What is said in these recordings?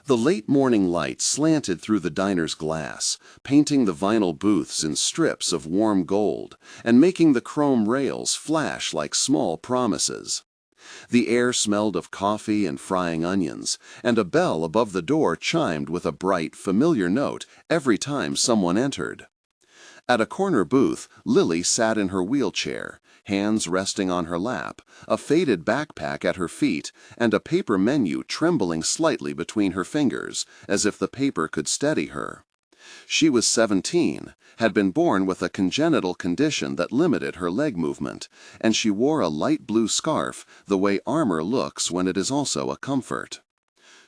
The late morning light slanted through the diner's glass, painting the vinyl booths in strips of warm gold and making the chrome rails flash like small promises. The air smelled of coffee and frying onions, and a bell above the door chimed with a bright, familiar note every time someone entered. At a corner booth, Lily sat in her wheelchair, hands resting on her lap, a faded backpack at her feet, and a paper menu trembling slightly between her fingers, as if the paper could steady her. She was 17, had been born with a congenital condition that limited her leg movement, and she wore a light blue scarf, the way armor looks when it is also a comfort.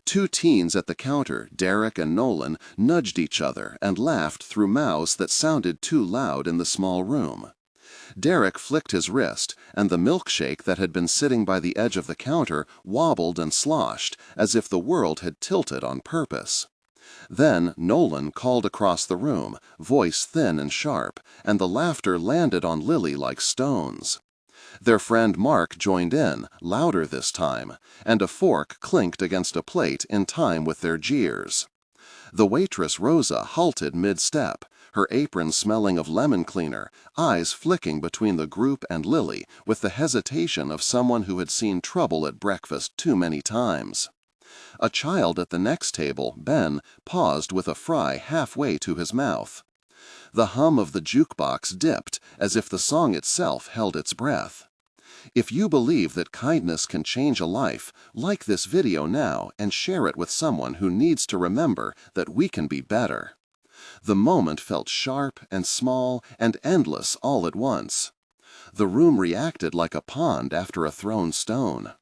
Two teens at the counter, Derek and Nolan, nudged each other and laughed through mouths that sounded too loud in the small room. Derek flicked his wrist, and the milkshake that had been sitting by the edge of the counter wobbled and sloshed as if the world had tilted on purpose. Then Nolan called across the room, voice thin and sharp, and the laughter landed on Lily like stones. Their friend Mark joined in, louder this time, and a fork clinked against a plate in time with their jeers. The waitress Rosa halted mid-step, her apron smelling of lemon cleaner, eyes flicking between the group and Lily with the hesitation of someone who had seen trouble at breakfast too many times. A child at the next table, Ben, paused with a fry halfway to his mouth. The hum of the jukebox dipped, as if the song itself held its breath. If you believe that kindness can change a life, like this video now and share it with someone who needs to remember that we can be better. The moment felt sharp and small and endless all at once. The room reacted like a pond after a thrown stone.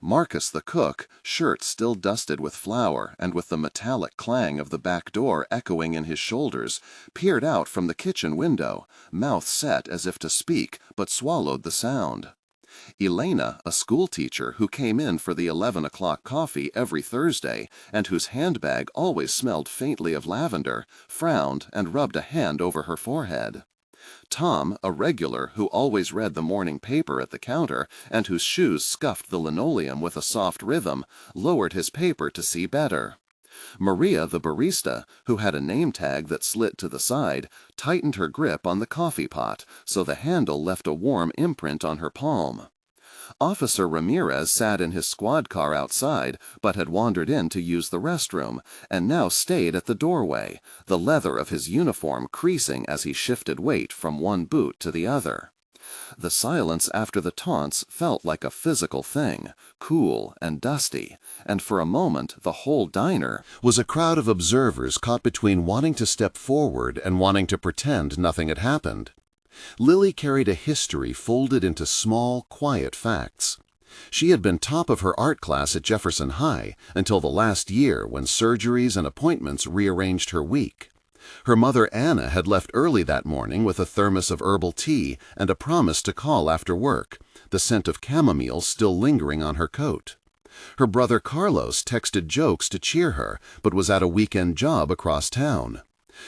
Marcus the cook, shirt still dusted with flour and with the metallic clang of the back door echoing in his shoulders, peered out from the kitchen window, mouth set as if to speak, but swallowed the sound. Elena, a schoolteacher who came in for the 11 o'clock coffee every Thursday and whose handbag always smelled faintly of lavender, frowned and rubbed a hand over her forehead. Tom, a regular who always read the morning paper at the counter and whose shoes scuffed the linoleum with a soft rhythm, lowered his paper to see better. Maria, the barista, who had a name tag that slit to the side, tightened her grip on the coffee pot so the handle left a warm imprint on her palm. Officer Ramirez sat in his squad car outside, but had wandered in to use the restroom, and now stayed at the doorway, the leather of his uniform creasing as he shifted weight from one boot to the other. The silence after the taunts felt like a physical thing, cool and dusty, and for a moment the whole diner was a crowd of observers caught between wanting to step forward and wanting to pretend nothing had happened. Lily carried a history folded into small, quiet facts. She had been top of her art class at Jefferson High until the last year when surgeries and appointments rearranged her week. Her mother Anna had left early that morning with a thermos of herbal tea and a promise to call after work, the scent of chamomile still lingering on her coat. Her brother Carlos texted jokes to cheer her, but was at a weekend job across town.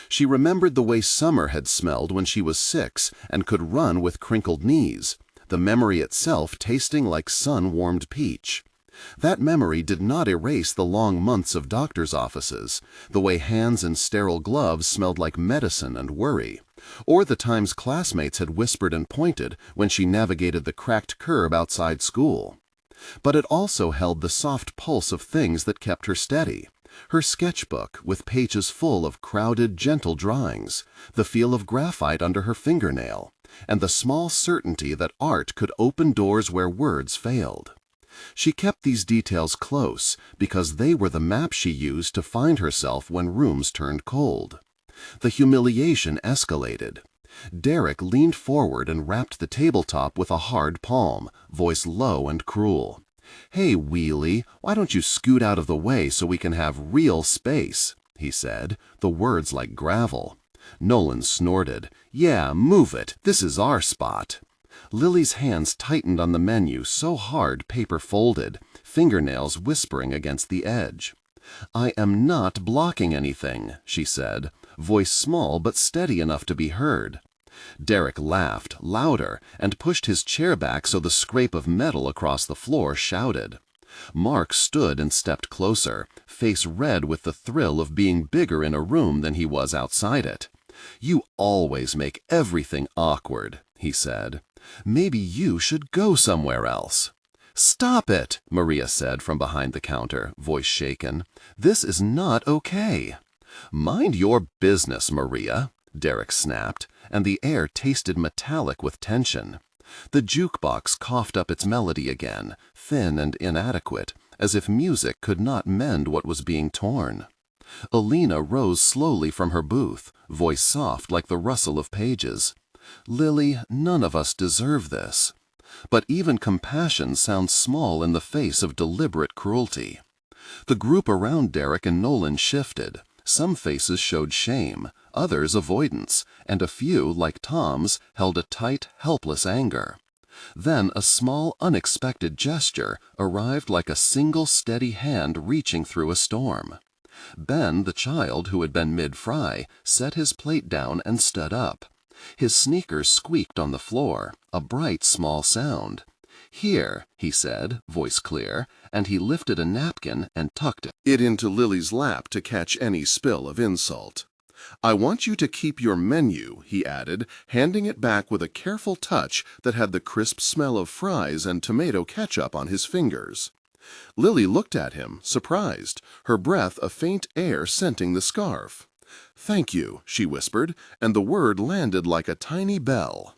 She remembered the way summer had smelled when she was 6 and could run with crinkled knees, the memory itself tasting like sun-warmed peach. That memory did not erase the long months of doctor's offices, the way hands in sterile gloves smelled like medicine and worry, or the times classmates had whispered and pointed when she navigated the cracked curb outside school. But it also held the soft pulse of things that kept her steady. Her sketchbook, with pages full of crowded, gentle drawings, the feel of graphite under her fingernail, and the small certainty that art could open doors where words failed. She kept these details close because they were the map she used to find herself when rooms turned cold. The humiliation escalated. Derek leaned forward and rapped the tabletop with a hard palm, voice low and cruel. "Hey, Wheelie, why don't you scoot out of the way so we can have real space?" he said, the words like gravel. Nolan snorted. "Yeah, move it. This is our spot." Lily's hands tightened on the menu so hard paper folded, fingernails whispering against the edge. "I am not blocking anything," she said, voice small but steady enough to be heard. Derek laughed, louder, and pushed his chair back so the scrape of metal across the floor shouted. Mark stood and stepped closer, face red with the thrill of being bigger in a room than he was outside it. "You always make everything awkward," he said. "Maybe you should go somewhere else." "Stop it," Maria said from behind the counter, voice shaken. "This is not okay." "Mind your business, Maria," Derek snapped, and the air tasted metallic with tension. The jukebox coughed up its melody again, thin and inadequate, as if music could not mend what was being torn. Alina rose slowly from her booth, voice soft like the rustle of pages. "Lily, none of us deserve this." But even compassion sounds small in the face of deliberate cruelty. The group around Derek and Nolan shifted. Some faces showed shame, others avoidance, and a few, like Tom's, held a tight, helpless anger. Then a small, unexpected gesture arrived like a single steady hand reaching through a storm. Ben, the child who had been mid-fry, set his plate down and stood up. His sneakers squeaked on the floor, a bright, small sound. "Here," he said, voice clear, and he lifted a napkin and tucked it into Lily's lap to catch any spill of insult. "I want you to keep your menu," he added, handing it back with a careful touch that had the crisp smell of fries and tomato ketchup on his fingers. Lily looked at him, surprised, her breath a faint air scenting the scarf. "Thank you," she whispered, and the word landed like a tiny bell.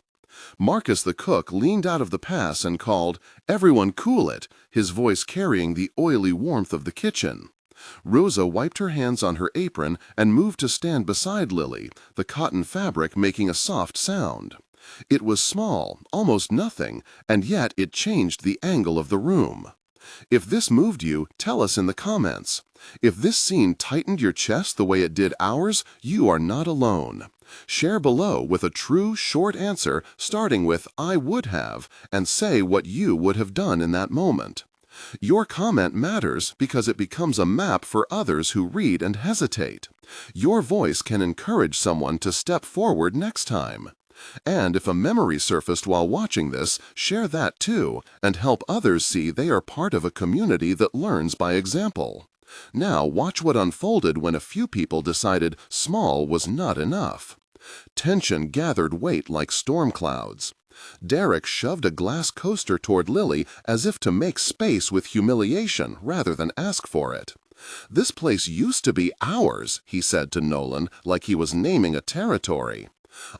Marcus the cook leaned out of the pass and called, "Everyone cool it," his voice carrying the oily warmth of the kitchen. Rosa wiped her hands on her apron and moved to stand beside Lily, the cotton fabric making a soft sound. It was small, almost nothing, and yet it changed the angle of the room. If this moved you, tell us in the comments. If this scene tightened your chest the way it did ours, you are not alone. Share below with a true, short answer starting with "I would have," and say what you would have done in that moment. Your comment matters because it becomes a map for others who read and hesitate. Your voice can encourage someone to step forward next time. And if a memory surfaced while watching this, share that too, and help others see they are part of a community that learns by example. Now watch what unfolded when a few people decided small was not enough. Tension gathered weight like storm clouds. Derek shoved a glass coaster toward Lily as if to make space with humiliation rather than ask for it. "This place used to be ours," he said to Nolan, like he was naming a territory.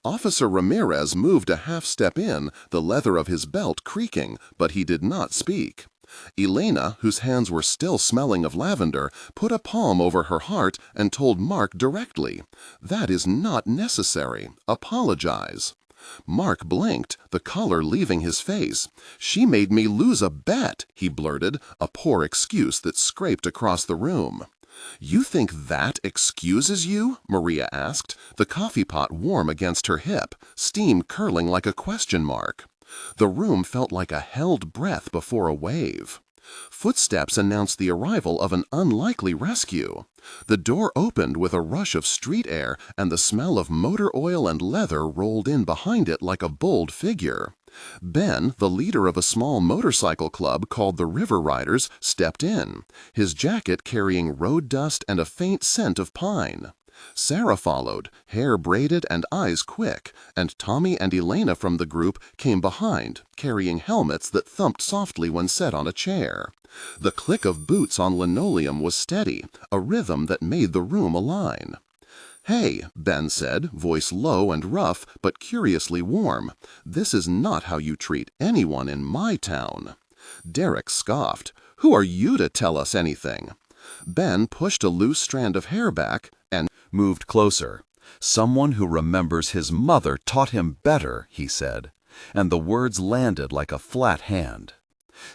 Officer Ramirez moved a half step in, the leather of his belt creaking, but he did not speak. Elena, whose hands were still smelling of lavender, put a palm over her heart and told Mark directly, "That is not necessary. Apologize." Mark blinked, the color leaving his face. "She made me lose a bet," he blurted, a poor excuse that scraped across the room. "You think that excuses you?" Maria asked, the coffee pot warm against her hip, steam curling like a question mark. The room felt like a held breath before a wave. Footsteps announced the arrival of an unlikely rescue. The door opened with a rush of street air, and the smell of motor oil and leather rolled in behind it like a bold figure. Ben, the leader of a small motorcycle club called the River Riders, stepped in, his jacket carrying road dust and a faint scent of pine. Sarah followed, hair braided and eyes quick, and Tommy and Elena from the group came behind, carrying helmets that thumped softly when set on a chair. The click of boots on linoleum was steady, a rhythm that made the room align. "Hey," Ben said, voice low and rough, but curiously warm. "This is not how you treat anyone in my town." Derek scoffed. "Who are you to tell us anything?" Ben pushed a loose strand of hair back and moved closer. "Someone who remembers his mother taught him better," he said, and the words landed like a flat hand.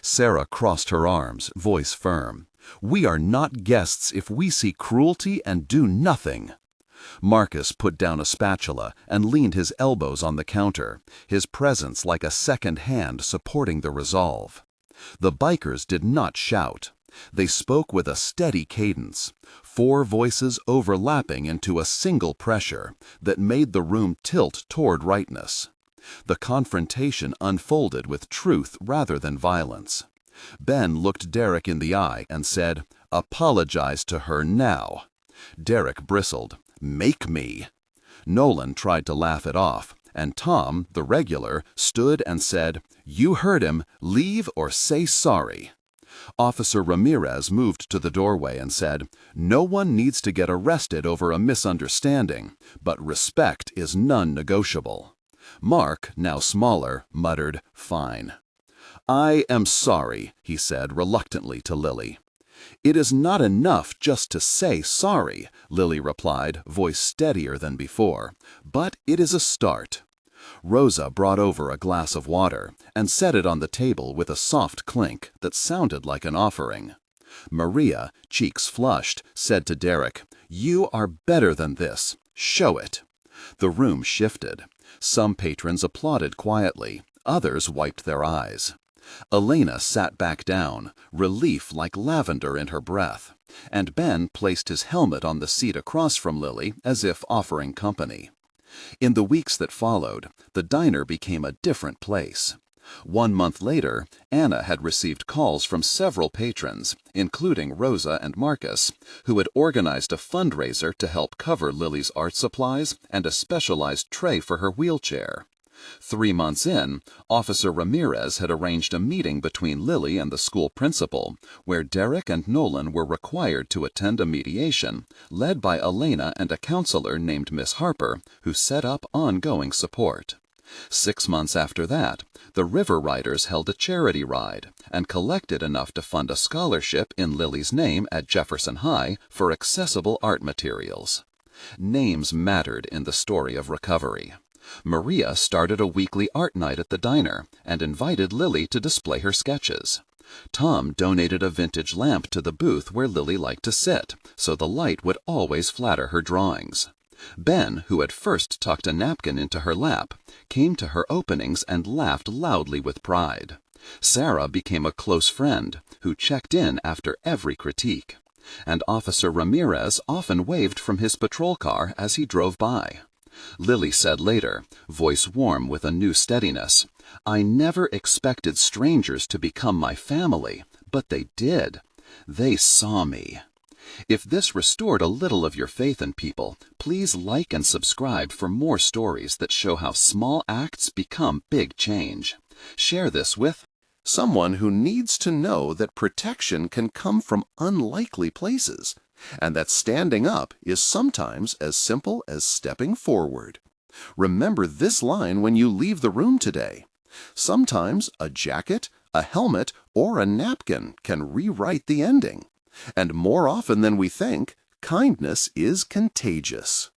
Sarah crossed her arms, voice firm. "We are not guests if we see cruelty and do nothing." Marcus put down a spatula and leaned his elbows on the counter, his presence like a second hand supporting the resolve. The bikers did not shout. They spoke with a steady cadence, 4 voices overlapping into a single pressure that made the room tilt toward rightness. The confrontation unfolded with truth rather than violence. Ben looked Derek in the eye and said, "Apologize to her now." Derek bristled. "Make me." Nolan tried to laugh it off, and Tom, the regular, stood and said, "You heard him. Leave or say sorry." Officer Ramirez moved to the doorway and said, "No one needs to get arrested over a misunderstanding, but respect is non-negotiable." Mark, now smaller, muttered, "Fine." "I am sorry," he said reluctantly to Lily. "It is not enough just to say sorry," Lily replied, voice steadier than before, "but it is a start." Rosa brought over a glass of water and set it on the table with a soft clink that sounded like an offering. Maria, cheeks flushed, said to Derek, "You are better than this. Show it." The room shifted. Some patrons applauded quietly. Others wiped their eyes. Elena sat back down, relief like lavender in her breath, and Ben placed his helmet on the seat across from Lily as if offering company. In the weeks that followed, the diner became a different place. 1 month later, Anna had received calls from several patrons, including Rosa and Marcus, who had organized a fundraiser to help cover Lily's art supplies and a specialized tray for her wheelchair. 3 months in, Officer Ramirez had arranged a meeting between Lily and the school principal, where Derek and Nolan were required to attend a mediation, led by Elena and a counselor named Miss Harper, who set up ongoing support. 6 months after that, the River Riders held a charity ride and collected enough to fund a scholarship in Lily's name at Jefferson High for accessible art materials. Names mattered in the story of recovery. Maria started a weekly art night at the diner and invited Lily to display her sketches. Tom donated a vintage lamp to the booth where Lily liked to sit, so the light would always flatter her drawings. Ben, who had first tucked a napkin into her lap, came to her openings and laughed loudly with pride. Sarah became a close friend, who checked in after every critique. And Officer Ramirez often waved from his patrol car as he drove by. Lily said later, voice warm with a new steadiness, "I never expected strangers to become my family, but they did. They saw me." If this restored a little of your faith in people, please like and subscribe for more stories that show how small acts become big change. Share this with someone who needs to know that protection can come from unlikely places, and that standing up is sometimes as simple as stepping forward. Remember this line when you leave the room today. Sometimes a jacket, a helmet, or a napkin can rewrite the ending. And more often than we think, kindness is contagious.